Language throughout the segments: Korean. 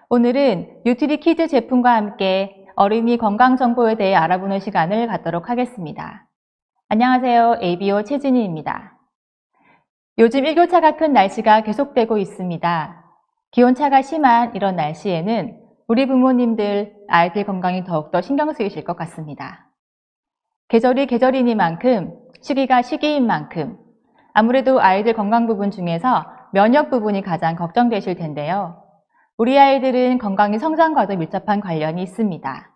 오늘은 뉴트리키즈 제품과 함께 어린이 건강 정보에 대해 알아보는 시간을 갖도록 하겠습니다. 안녕하세요. ABO 최진희입니다. 요즘 일교차가 큰 날씨가 계속되고 있습니다. 기온차가 심한 이런 날씨에는 우리 부모님들 아이들 건강이 더욱더 신경 쓰이실 것 같습니다. 계절이 계절이니만큼 시기가 시기인 만큼 아무래도 아이들 건강 부분 중에서 면역 부분이 가장 걱정되실 텐데요. 우리 아이들은 건강이 성장과도 밀접한 관련이 있습니다.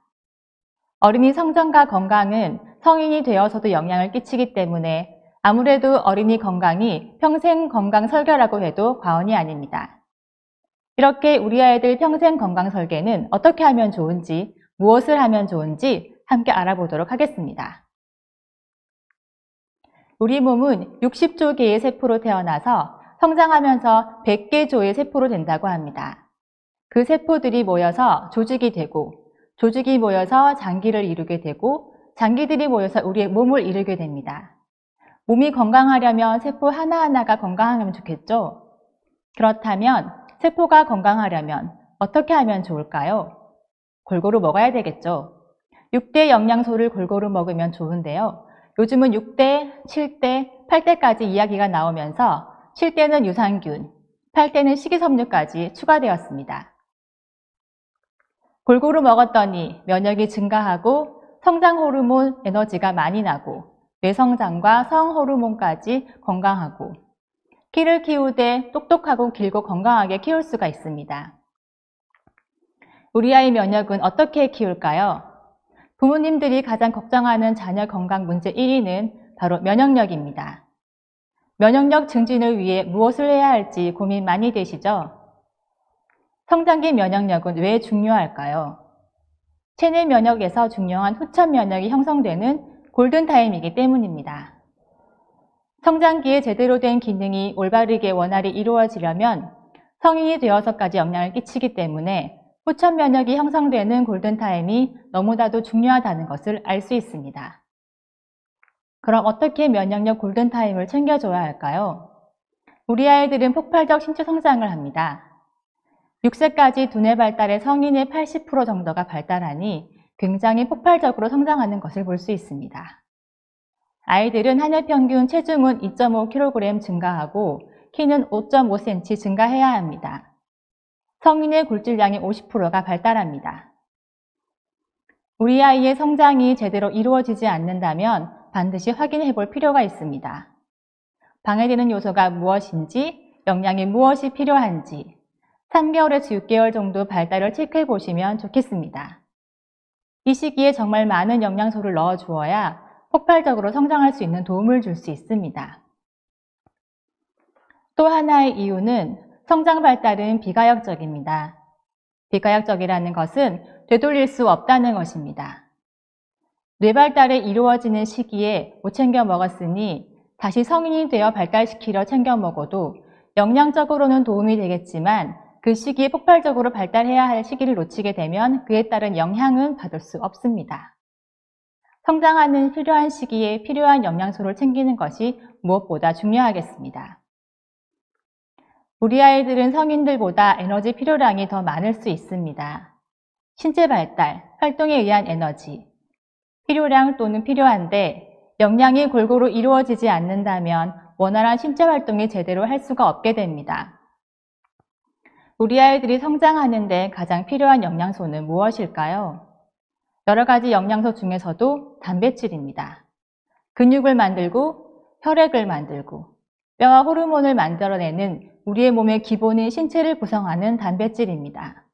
어린이 성장과 건강은 성인이 되어서도 영향을 끼치기 때문에 아무래도 어린이 건강이 평생 건강 설계라고 해도 과언이 아닙니다. 이렇게 우리 아이들 평생 건강 설계는 어떻게 하면 좋은지, 무엇을 하면 좋은지 함께 알아보도록 하겠습니다. 우리 몸은 60조 개의 세포로 태어나서 성장하면서 100개 조의 세포로 된다고 합니다. 그 세포들이 모여서 조직이 되고, 조직이 모여서 장기를 이루게 되고, 장기들이 모여서 우리의 몸을 이루게 됩니다. 몸이 건강하려면 세포 하나하나가 건강하면 좋겠죠? 그렇다면 세포가 건강하려면 어떻게 하면 좋을까요? 골고루 먹어야 되겠죠. 6대 영양소를 골고루 먹으면 좋은데요. 요즘은 6대, 7대, 8대까지 이야기가 나오면서 7대는 유산균, 8대는 식이섬유까지 추가되었습니다. 골고루 먹었더니 면역이 증가하고 성장 호르몬 에너지가 많이 나고 뇌성장과 성호르몬까지 건강하고 키를 키우되 똑똑하고 길고 건강하게 키울 수가 있습니다. 우리 아이 면역은 어떻게 키울까요? 부모님들이 가장 걱정하는 자녀 건강 문제 1위는 바로 면역력입니다. 면역력 증진을 위해 무엇을 해야 할지 고민 많이 되시죠? 성장기 면역력은 왜 중요할까요? 체내 면역에서 중요한 후천 면역이 형성되는 골든타임이기 때문입니다. 성장기에 제대로 된 기능이 올바르게 원활히 이루어지려면 성인이 되어서까지 영향을 끼치기 때문에 후천 면역이 형성되는 골든타임이 너무나도 중요하다는 것을 알 수 있습니다. 그럼 어떻게 면역력 골든타임을 챙겨줘야 할까요? 우리 아이들은 폭발적 신체 성장을 합니다. 6세까지 두뇌 발달의 성인의 80% 정도가 발달하니 굉장히 폭발적으로 성장하는 것을 볼 수 있습니다. 아이들은 한 해 평균 체중은 2.5kg 증가하고 키는 5.5cm 증가해야 합니다. 성인의 골질량의 50%가 발달합니다. 우리 아이의 성장이 제대로 이루어지지 않는다면 반드시 확인해 볼 필요가 있습니다. 방해되는 요소가 무엇인지, 영양이 무엇이 필요한지 3개월에서 6개월 정도 발달을 체크해 보시면 좋겠습니다. 이 시기에 정말 많은 영양소를 넣어 주어야 폭발적으로 성장할 수 있는 도움을 줄 수 있습니다. 또 하나의 이유는 성장 발달은 비가역적입니다. 비가역적이라는 것은 되돌릴 수 없다는 것입니다. 뇌 발달이 이루어지는 시기에 못 챙겨 먹었으니 다시 성인이 되어 발달시키려 챙겨 먹어도 영양적으로는 도움이 되겠지만 그 시기에 폭발적으로 발달해야 할 시기를 놓치게 되면 그에 따른 영향은 받을 수 없습니다. 성장하는 필요한 시기에 필요한 영양소를 챙기는 것이 무엇보다 중요하겠습니다. 우리 아이들은 성인들보다 에너지 필요량이 더 많을 수 있습니다. 신체 발달, 활동에 의한 에너지, 필요량 또는 필요한데 영양이 골고루 이루어지지 않는다면 원활한 신체 활동이 제대로 할 수가 없게 됩니다. 우리 아이들이 성장하는데 가장 필요한 영양소는 무엇일까요? 여러 가지 영양소 중에서도 단백질입니다. 근육을 만들고 혈액을 만들고 뼈와 호르몬을 만들어내는 우리의 몸의 기본인 신체를 구성하는 단백질입니다.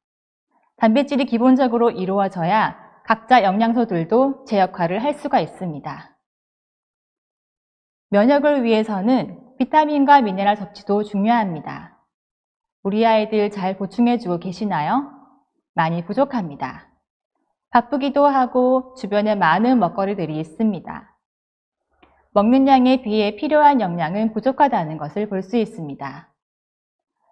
단백질이 기본적으로 이루어져야 각자 영양소들도 제 역할을 할 수가 있습니다. 면역을 위해서는 비타민과 미네랄 섭취도 중요합니다. 우리 아이들 잘 보충해주고 계시나요? 많이 부족합니다. 바쁘기도 하고 주변에 많은 먹거리들이 있습니다. 먹는 양에 비해 필요한 영양은 부족하다는 것을 볼 수 있습니다.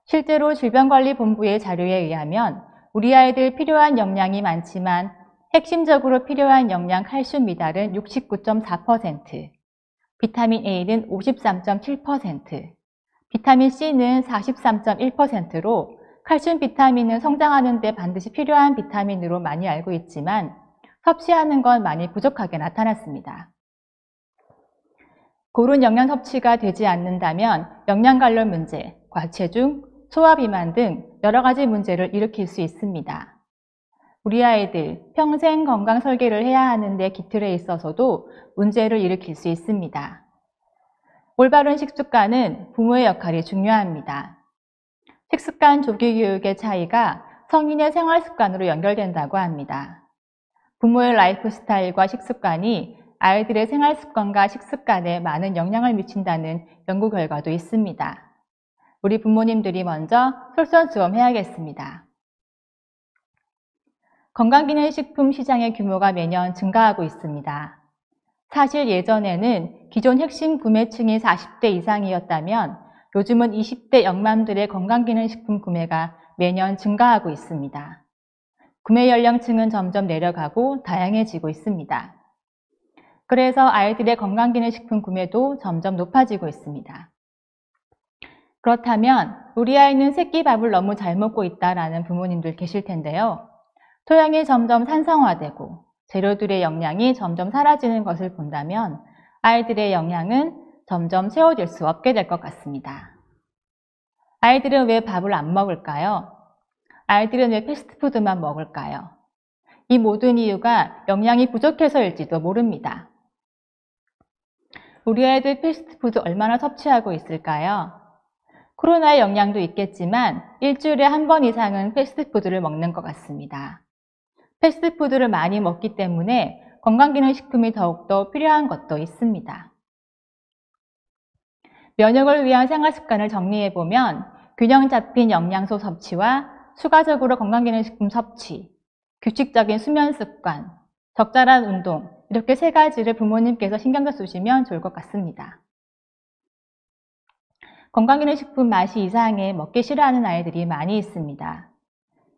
실제로 질병관리본부의 자료에 의하면 우리 아이들 필요한 영양이 많지만 핵심적으로 필요한 영양 칼슘 미달은 69.4%, 비타민 A는 53.7%, 비타민 C는 43.1%로 칼슘 비타민은 성장하는 데 반드시 필요한 비타민으로 많이 알고 있지만 섭취하는 건 많이 부족하게 나타났습니다. 고른 영양 섭취가 되지 않는다면 영양 관련 문제, 과체중, 소화비만 등 여러 가지 문제를 일으킬 수 있습니다. 우리 아이들 평생 건강 설계를 해야 하는데 기틀에 있어서도 문제를 일으킬 수 있습니다. 올바른 식습관은 부모의 역할이 중요합니다. 식습관 조기 교육의 차이가 성인의 생활 습관으로 연결된다고 합니다. 부모의 라이프 스타일과 식습관이 아이들의 생활 습관과 식습관에 많은 영향을 미친다는 연구 결과도 있습니다. 우리 부모님들이 먼저 솔선수범해야겠습니다. 건강기능식품 시장의 규모가 매년 증가하고 있습니다. 사실 예전에는 기존 핵심 구매층이 40대 이상이었다면 요즘은 20대 영맘들의 건강기능식품 구매가 매년 증가하고 있습니다. 구매 연령층은 점점 내려가고 다양해지고 있습니다. 그래서 아이들의 건강기능식품 구매도 점점 높아지고 있습니다. 그렇다면 우리 아이는 새끼밥을 너무 잘 먹고 있다라는 부모님들 계실 텐데요. 토양이 점점 산성화되고 재료들의 영양이 점점 사라지는 것을 본다면 아이들의 영양은 점점 채워질 수 없게 될 것 같습니다. 아이들은 왜 밥을 안 먹을까요? 아이들은 왜 패스트푸드만 먹을까요? 이 모든 이유가 영양이 부족해서일지도 모릅니다. 우리 아이들 패스트푸드 얼마나 섭취하고 있을까요? 코로나의 영향도 있겠지만 일주일에 한 번 이상은 패스트푸드를 먹는 것 같습니다. 패스트푸드를 많이 먹기 때문에 건강기능식품이 더욱더 필요한 것도 있습니다. 면역을 위한 생활습관을 정리해보면 균형 잡힌 영양소 섭취와 추가적으로 건강기능식품 섭취, 규칙적인 수면 습관, 적절한 운동 이렇게 세 가지를 부모님께서 신경 써주시면 좋을 것 같습니다. 건강기능식품 맛이 이상해 먹기 싫어하는 아이들이 많이 있습니다.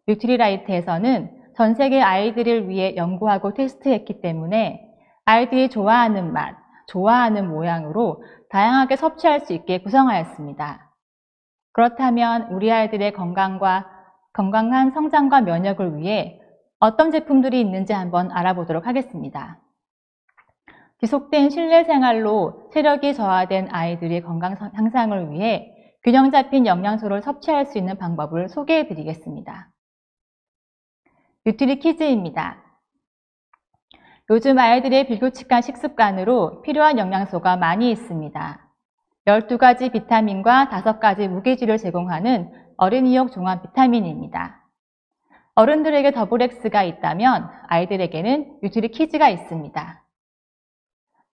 뉴트리라이트에서는 전 세계 아이들을 위해 연구하고 테스트했기 때문에 아이들이 좋아하는 맛, 좋아하는 모양으로 다양하게 섭취할 수 있게 구성하였습니다. 그렇다면 우리 아이들의 건강한 성장과 면역을 위해 어떤 제품들이 있는지 한번 알아보도록 하겠습니다. 지속된 실내 생활로 체력이 저하된 아이들의 건강 향상을 위해 균형 잡힌 영양소를 섭취할 수 있는 방법을 소개해 드리겠습니다. 뉴트리 키즈입니다. 요즘 아이들의 불규칙한 식습관으로 필요한 영양소가 많이 있습니다. 12가지 비타민과 5가지 무기질을 제공하는 어린이용 종합 비타민입니다. 어른들에게 더블X가 있다면 아이들에게는 뉴트리 키즈가 있습니다.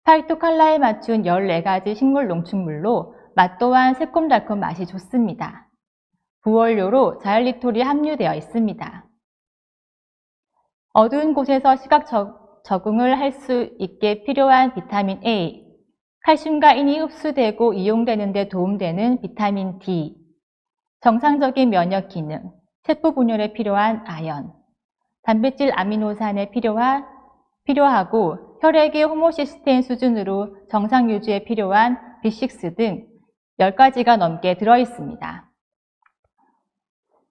파이토 컬러에 맞춘 14가지 식물 농축물로 맛 또한 새콤달콤 맛이 좋습니다. 부원료로 자일리톨이 함유되어 있습니다. 어두운 곳에서 시각 적응을 할 수 있게 필요한 비타민 A, 칼슘과 인이 흡수되고 이용되는 데 도움되는 비타민 D, 정상적인 면역 기능, 세포 분열에 필요한 아연, 단백질 아미노산에 필요하고 혈액의 호모시스테인 수준으로 정상 유지에 필요한 B6 등 10가지가 넘게 들어있습니다.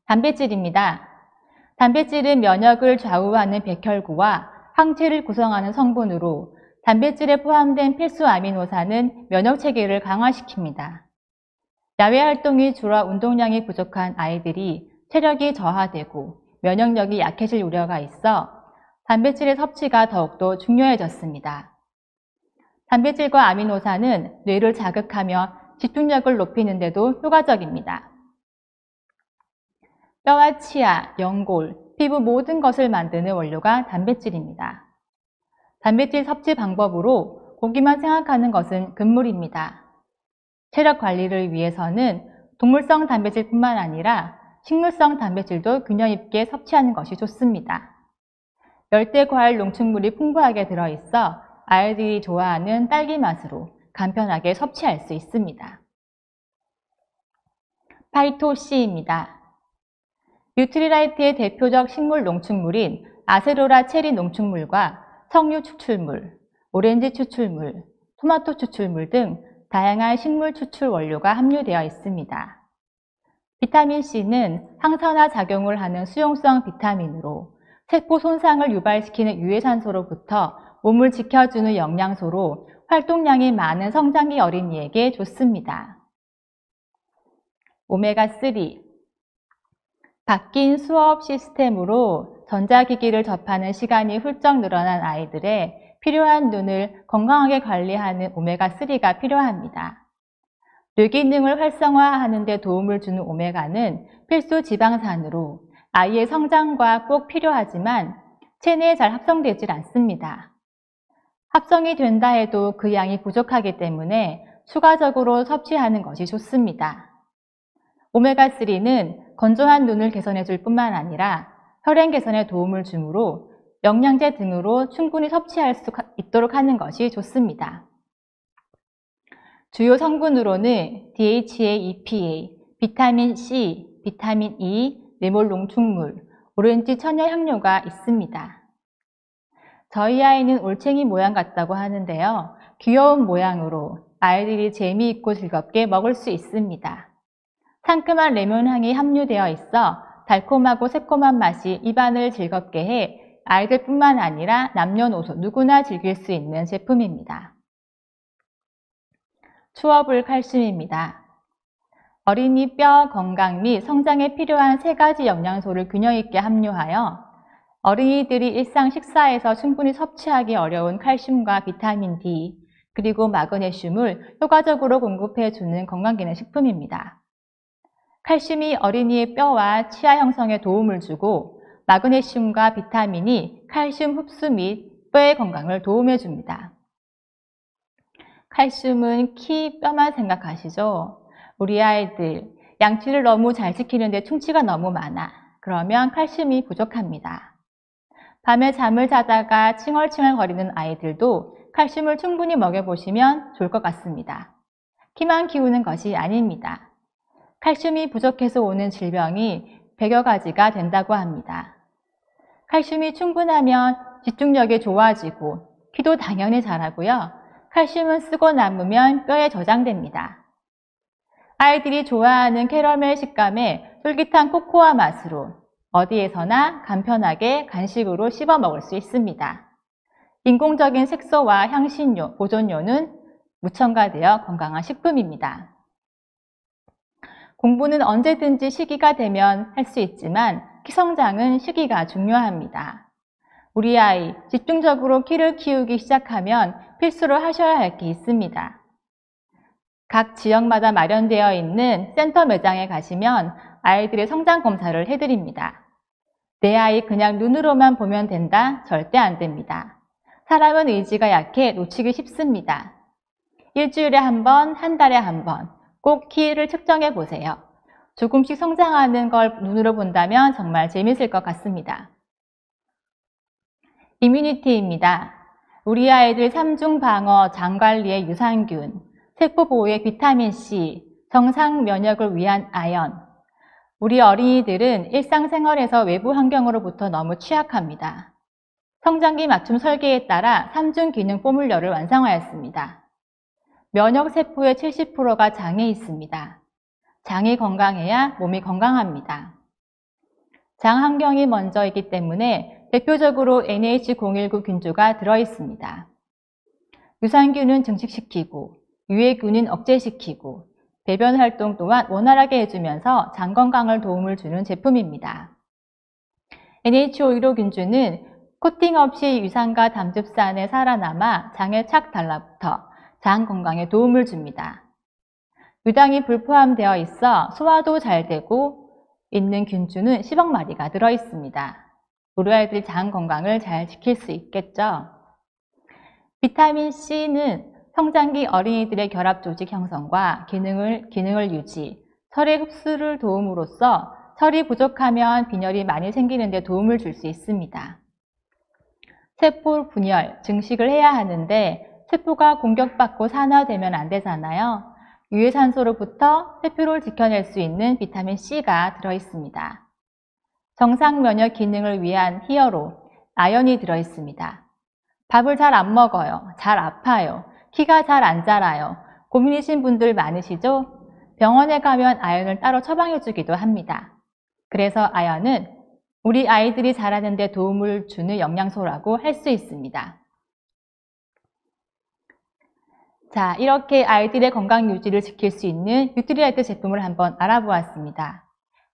단백질입니다. 단백질은 면역을 좌우하는 백혈구와 항체를 구성하는 성분으로 단백질에 포함된 필수 아미노산은 면역 체계를 강화시킵니다. 야외 활동이 줄어 운동량이 부족한 아이들이 체력이 저하되고 면역력이 약해질 우려가 있어 단백질의 섭취가 더욱더 중요해졌습니다. 단백질과 아미노산은 뇌를 자극하며 집중력을 높이는 데도 효과적입니다. 뼈와 치아, 연골, 피부 모든 것을 만드는 원료가 단백질입니다. 단백질 섭취 방법으로 고기만 생각하는 것은 금물입니다. 체력 관리를 위해서는 동물성 단백질뿐만 아니라 식물성 단백질도 균형 있게 섭취하는 것이 좋습니다. 열대 과일 농축물이 풍부하게 들어있어 아이들이 좋아하는 딸기 맛으로 간편하게 섭취할 수 있습니다. 파이토C입니다. 뉴트리라이트의 대표적 식물 농축물인 아세로라 체리 농축물과 석류 추출물, 오렌지 추출물, 토마토 추출물 등 다양한 식물 추출 원료가 함유되어 있습니다. 비타민 C는 항산화 작용을 하는 수용성 비타민으로 세포 손상을 유발시키는 유해산소로부터 몸을 지켜주는 영양소로 활동량이 많은 성장기 어린이에게 좋습니다. 오메가3. 바뀐 수업 시스템으로 전자기기를 접하는 시간이 훌쩍 늘어난 아이들의 필요한 눈을 건강하게 관리하는 오메가3가 필요합니다. 뇌기능을 활성화하는 데 도움을 주는 오메가는 필수 지방산으로 아이의 성장과 꼭 필요하지만 체내에 잘 합성되질 않습니다. 합성이 된다 해도 그 양이 부족하기 때문에 추가적으로 섭취하는 것이 좋습니다. 오메가3는 건조한 눈을 개선해 줄 뿐만 아니라 혈행 개선에 도움을 주므로 영양제 등으로 충분히 섭취할 수 있도록 하는 것이 좋습니다. 주요 성분으로는 DHA, EPA, 비타민 C, 비타민 E, 레몰 농축물, 오렌지 천연 향료가 있습니다. 저희 아이는 올챙이 모양 같다고 하는데요. 귀여운 모양으로 아이들이 재미있고 즐겁게 먹을 수 있습니다. 상큼한 레몬향이 함유되어 있어 달콤하고 새콤한 맛이 입안을 즐겁게 해 아이들뿐만 아니라 남녀노소 누구나 즐길 수 있는 제품입니다. 추어불 칼슘입니다. 어린이 뼈 건강 및 성장에 필요한 3가지 영양소를 균형 있게 함유하여 어린이들이 일상 식사에서 충분히 섭취하기 어려운 칼슘과 비타민 D, 그리고 마그네슘을 효과적으로 공급해주는 건강기능식품입니다. 칼슘이 어린이의 뼈와 치아 형성에 도움을 주고 마그네슘과 비타민이 칼슘 흡수 및 뼈의 건강을 도움해줍니다. 칼슘은 키, 뼈만 생각하시죠? 우리 아이들 양치를 너무 잘 지키는데 충치가 너무 많아. 그러면 칼슘이 부족합니다. 밤에 잠을 자다가 칭얼칭얼 거리는 아이들도 칼슘을 충분히 먹여보시면 좋을 것 같습니다. 키만 키우는 것이 아닙니다. 칼슘이 부족해서 오는 질병이 100여 가지가 된다고 합니다. 칼슘이 충분하면 집중력이 좋아지고 키도 당연히 자라고요. 칼슘은 쓰고 남으면 뼈에 저장됩니다. 아이들이 좋아하는 캐러멜 식감의 쫄깃한 코코아 맛으로 어디에서나 간편하게 간식으로 씹어 먹을 수 있습니다. 인공적인 색소와 향신료, 보존료는 무첨가되어 건강한 식품입니다. 공부는 언제든지 시기가 되면 할 수 있지만 키 성장은 시기가 중요합니다. 우리 아이 집중적으로 키를 키우기 시작하면 필수로 하셔야 할 게 있습니다. 각 지역마다 마련되어 있는 센터 매장에 가시면 아이들의 성장 검사를 해드립니다. 내 아이 그냥 눈으로만 보면 된다? 절대 안 됩니다. 사람은 의지가 약해 놓치기 쉽습니다. 일주일에 한 번, 한 달에 한 번 꼭 키를 측정해 보세요. 조금씩 성장하는 걸 눈으로 본다면 정말 재밌을 것 같습니다. 이뮤니티입니다. 우리 아이들 3중 방어, 장 관리의 유산균, 세포 보호의 비타민C, 정상 면역을 위한 아연. 우리 어린이들은 일상생활에서 외부 환경으로부터 너무 취약합니다. 성장기 맞춤 설계에 따라 3중 기능 포뮬러를 완성하였습니다. 면역세포의 70%가 장에 있습니다. 장이 건강해야 몸이 건강합니다. 장 환경이 먼저이기 때문에 대표적으로 NH019 균주가 들어있습니다. 유산균은 증식시키고 유해균은 억제시키고 배변 활동 또한 원활하게 해주면서 장 건강을 도움을 주는 제품입니다. NH515 균주는 코팅 없이 유산과 담즙산에 살아남아 장에 착 달라붙어 장 건강에 도움을 줍니다. 유당이 불포함되어 있어 소화도 잘 되고 있는 균주는 10억 마리가 들어있습니다. 우리 아이들 장 건강을 잘 지킬 수 있겠죠? 비타민 C는 성장기 어린이들의 결합 조직 형성과 기능을 유지, 철의 흡수를 도움으로써 철이 부족하면 빈혈이 많이 생기는 데 도움을 줄 수 있습니다. 세포 분열, 증식을 해야 하는데 세포가 공격받고 산화되면 안 되잖아요. 유해산소로부터 세포를 지켜낼 수 있는 비타민 C가 들어있습니다. 정상 면역 기능을 위한 히어로, 아연이 들어있습니다. 밥을 잘 안 먹어요. 잘 아파요. 키가 잘 안 자라요. 고민이신 분들 많으시죠? 병원에 가면 아연을 따로 처방해주기도 합니다. 그래서 아연은 우리 아이들이 자라는 데 도움을 주는 영양소라고 할 수 있습니다. 자, 이렇게 아이들의 건강 유지를 지킬 수 있는 뉴트리라이트 제품을 한번 알아보았습니다.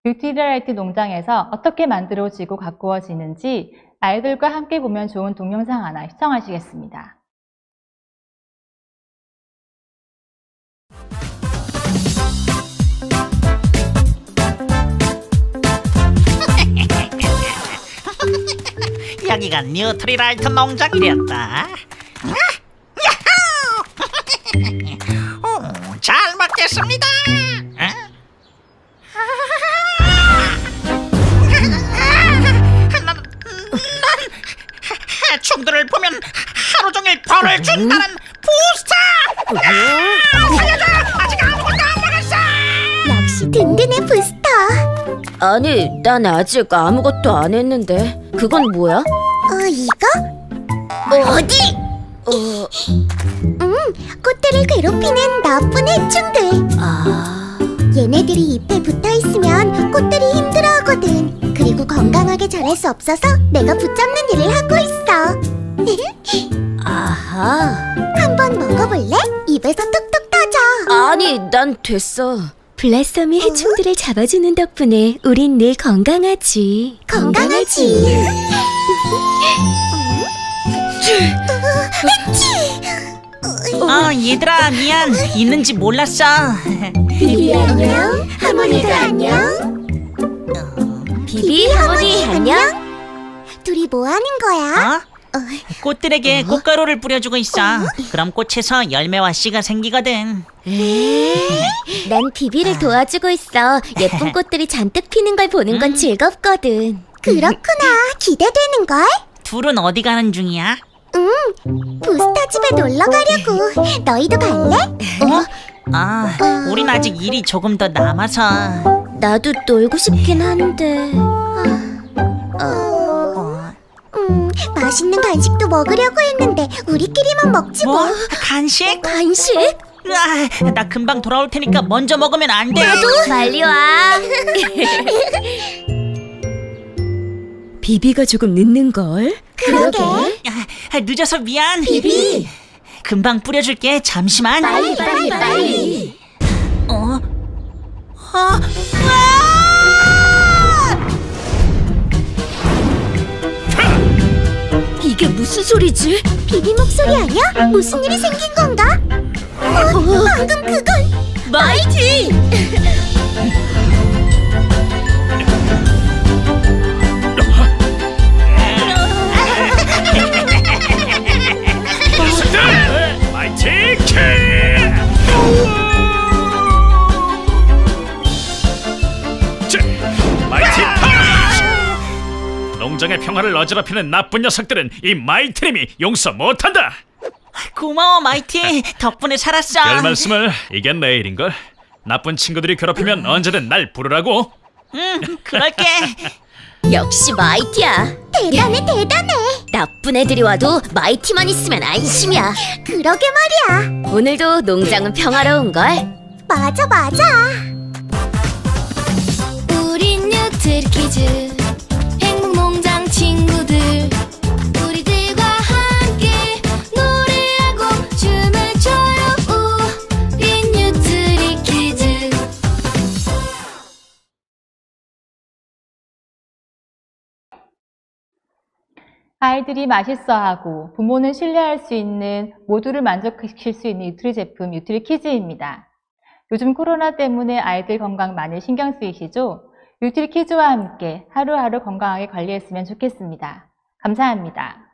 뉴트리라이트 농장에서 어떻게 만들어지고 가꾸어지는지 아이들과 함께 보면 좋은 동영상 하나 시청하시겠습니다. 여기가 뉴트리라이트 농장이랬다. 잘 먹겠습니다. 난 해충들을 보면 하루 종일 벌을 준다는 부스터! 살려줘! 아직 아무것도 안 먹었어! 역시 든든해 부스터. 아니, 난 아직 아무것도 안 했는데. 그건 뭐야? 이거? 어디? 꽃들을 괴롭히는 나쁜 해충들. 얘네들이 잎에 붙어있으면 꽃들이 힘들어하거든. 그리고 건강하게 자랄 수 없어서 내가 붙잡는 일을 하고 있어. 아하. 한번 먹어볼래? 입에서 뚝뚝 터져. 아니, 난 됐어. 블라썸이 해충들을 잡아주는 덕분에 우린 늘 건강하지. 건강하지. 얘들아, 미안. 있는지 몰랐어. 비비 안녕. 하모니도 안녕. 비비, 하모니 안녕. 둘이 뭐 하는 거야? 꽃들에게 꽃가루를 뿌려주고 있어. 그럼 꽃에서 열매와 씨가 생기거든. 난 비비를 도와주고 있어. 예쁜 꽃들이 잔뜩 피는 걸 보는 건 즐겁거든. 그렇구나. 기대되는걸? 둘은 어디 가는 중이야? 부스터 집에 놀러 가려고. 너희도 갈래? 우린 아직 일이 조금 더 남아서. 나도 놀고 싶긴 한데. 맛있는 간식도 먹으려고 했는데 우리끼리만 먹지 뭐. 간식? 간식? 나 금방 돌아올 테니까 먼저 먹으면 안 돼? 나도. 빨리 와. 비비가 조금 늦는걸? 그러게. 늦어서 미안. 비비. 금방 뿌려줄게. 잠시만. 빨리. 이게 무슨 소리지? 비비 목소리 아니야? 무슨 일이 생긴 건가? 방금 그건 마이티! 마이티 키! 마이티 펀치! 농장의 평화를 어지럽히는 나쁜 녀석들은 이 마이티님이 용서 못한다. 고마워, 마이티. 덕분에 살았어. 별 말씀을. 이게 내 일인걸. 나쁜 친구들이 괴롭히면 언제든 날 부르라고. 그럴게. 역시 마이티야. 대단해. 나쁜 애들이 와도 마이티만 있으면 안심이야. 그러게 말이야. 오늘도 농장은 평화로운걸? 맞아. 우린 뉴트리키즈 행복농장 친구들. 우리들과 함께 노래하고 춤을 춰요. 우린 뉴트리키즈. 아이들이 맛있어하고 부모는 신뢰할 수 있는 모두를 만족시킬 수 있는 뉴트리 제품 뉴트리 키즈입니다. 요즘 코로나 때문에 아이들 건강 많이 신경 쓰이시죠? 뉴트리 키즈와 함께 하루하루 건강하게 관리했으면 좋겠습니다. 감사합니다.